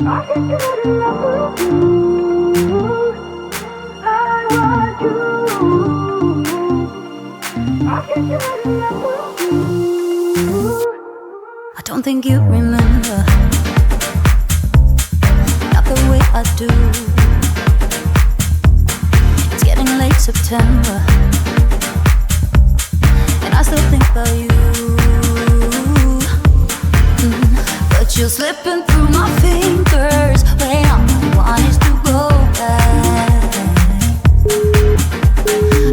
I can get enough of you. I want you. I can get enough of you. I don't think you remember, not the way I do. It's getting late September, and I still think about you. But you're slipping through my fingers when all I want is to go back.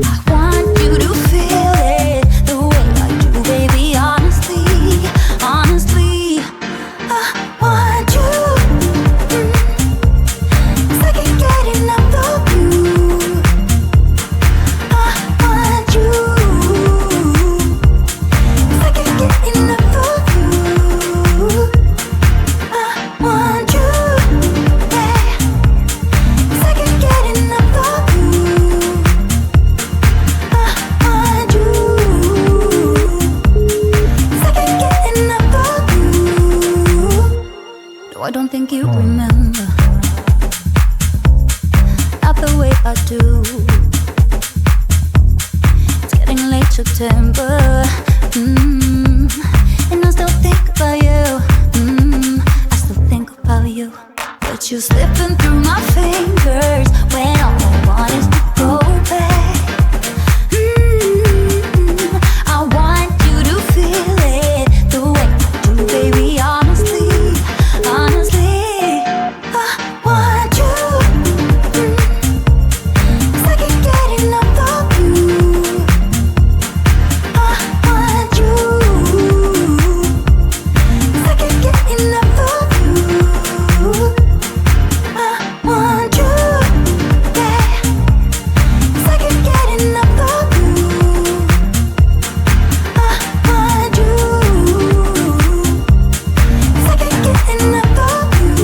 I want you to feel it the way I do, baby. Honestly, honestly, I want you. 'Cause I can't get enough of you. I want you. 'Cause I can't get enough of you. Want you, yeah. 'Cause I can't get enough of you. I want you. 'Cause I can't get enough of you. No, I don't think you remember, not the way I do. It's getting late September, and I still think about you. I still think about you, but you're slipping through my fingers when all I want is to go back. I want you to feel it the way I do, baby. Honestly, honestly, I want you. 'Cause I can't get enough of you. I want you. 'Cause I can't get enough of you. I want you, yeah. 'Cause I can't get enough of you. I want you. 'Cause I can't get enough of you.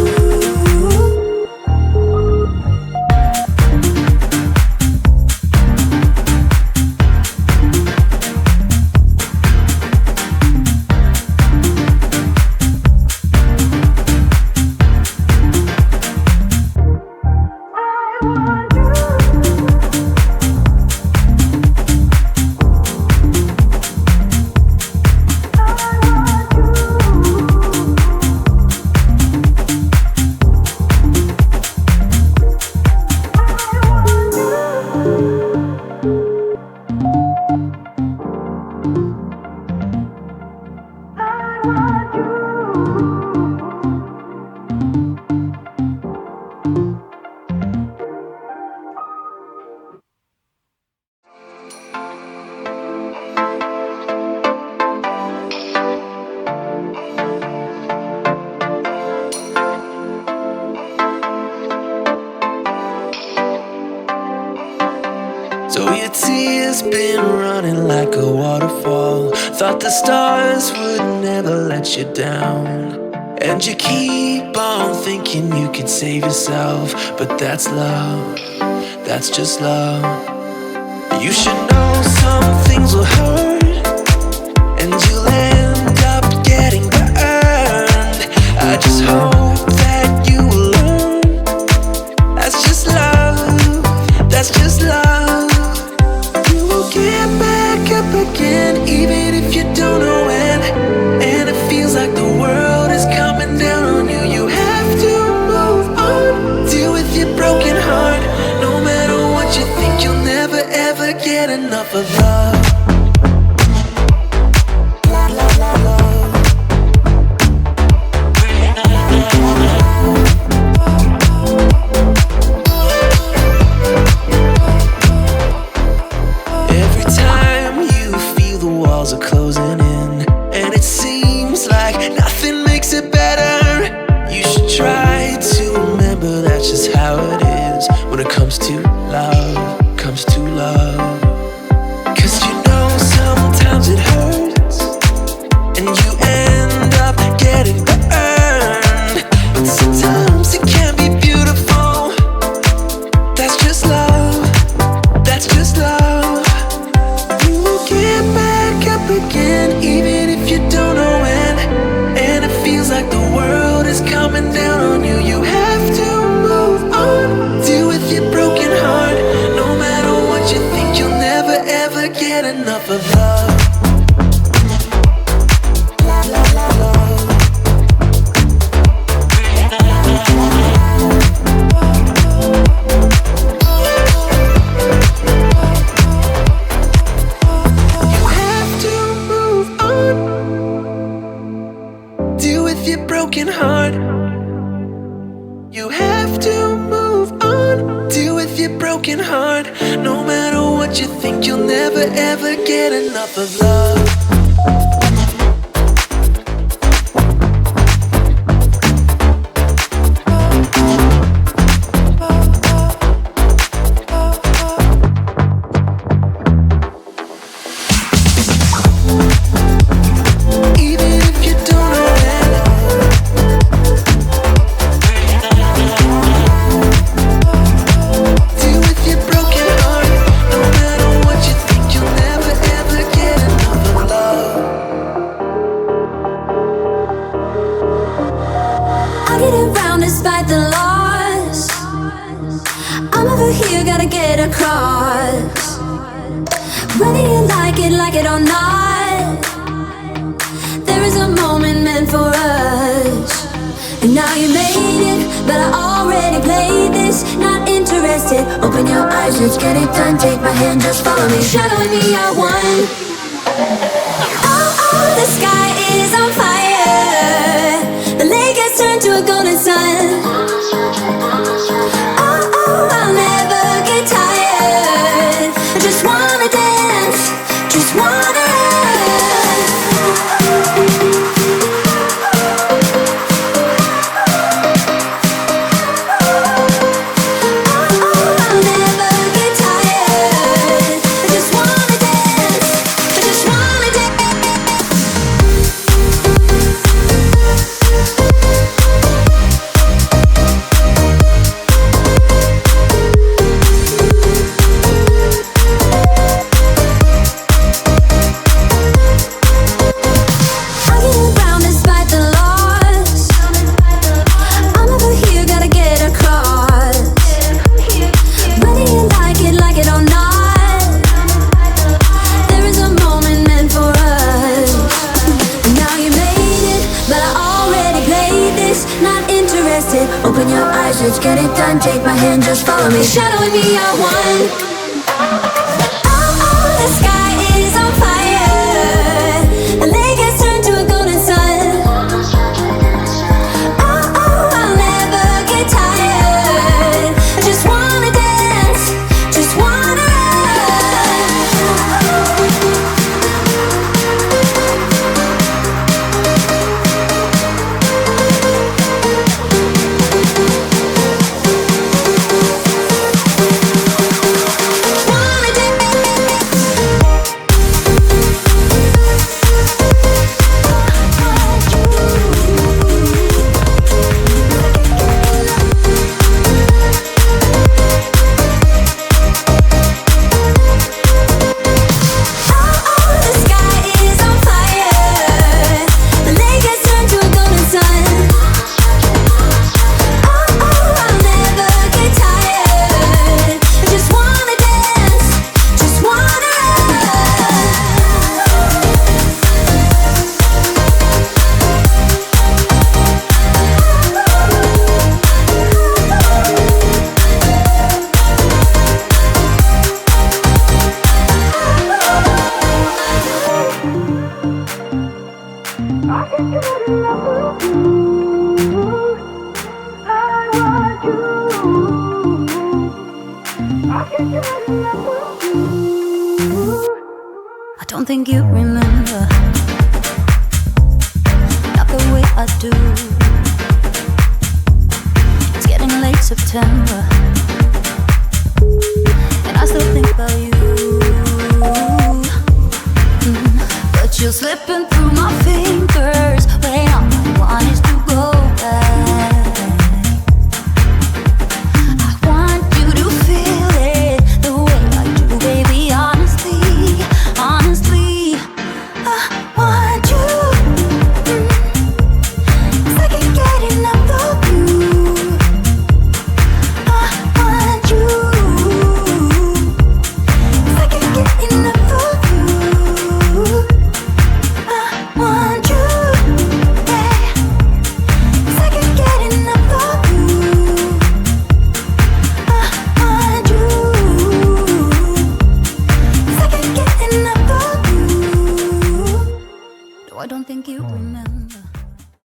So your tears been running like a waterfall. Thought the stars would never let you down, and you keep on thinking you can save yourself. But that's love, that's just love. You should know some things will hurt, and you'll end up getting burned. I just hope that you will learn. That's just love, that's just love. Get back up again, even if you don't know when. And it feels like the world is coming down on you. You have to move on, deal with your broken heart. No matter what you think, you'll never ever get enough of love. Are closing in, and it seems like nothing makes it better. You should try to remember that's just how it is when it comes to love, comes to love. 'Cause you know sometimes it hurts, and you end up getting burned. But sometimes it can be beautiful. That's just love, that's just love. You will get back up again, even if you don't know when. And it feels like the world is coming down on you. You broken heart. You have to move on, deal with your broken heart. No matter what you think, you'll never ever get enough of love. Despite the loss, I'm over here, gotta get across. Whether you like it or not, there is a moment meant for us. And now you made it, but I already played this. Not interested, open your eyes, let's get it done. Take my hand, just follow me, shadowing me, I won. Oh, oh, the sky is on fire. The lake has turned to a golden sun. Oh, oh, I'll never get tired. I just wanna dance, just wanna open your eyes, let's get it done. Take my hand, just follow me, shadowing me, I won. Oh, oh, the sky is on fire. The lake has turned to a golden sun. Oh, oh, I'll never get tired. I just wanna dance, just wanna I don't think you remember.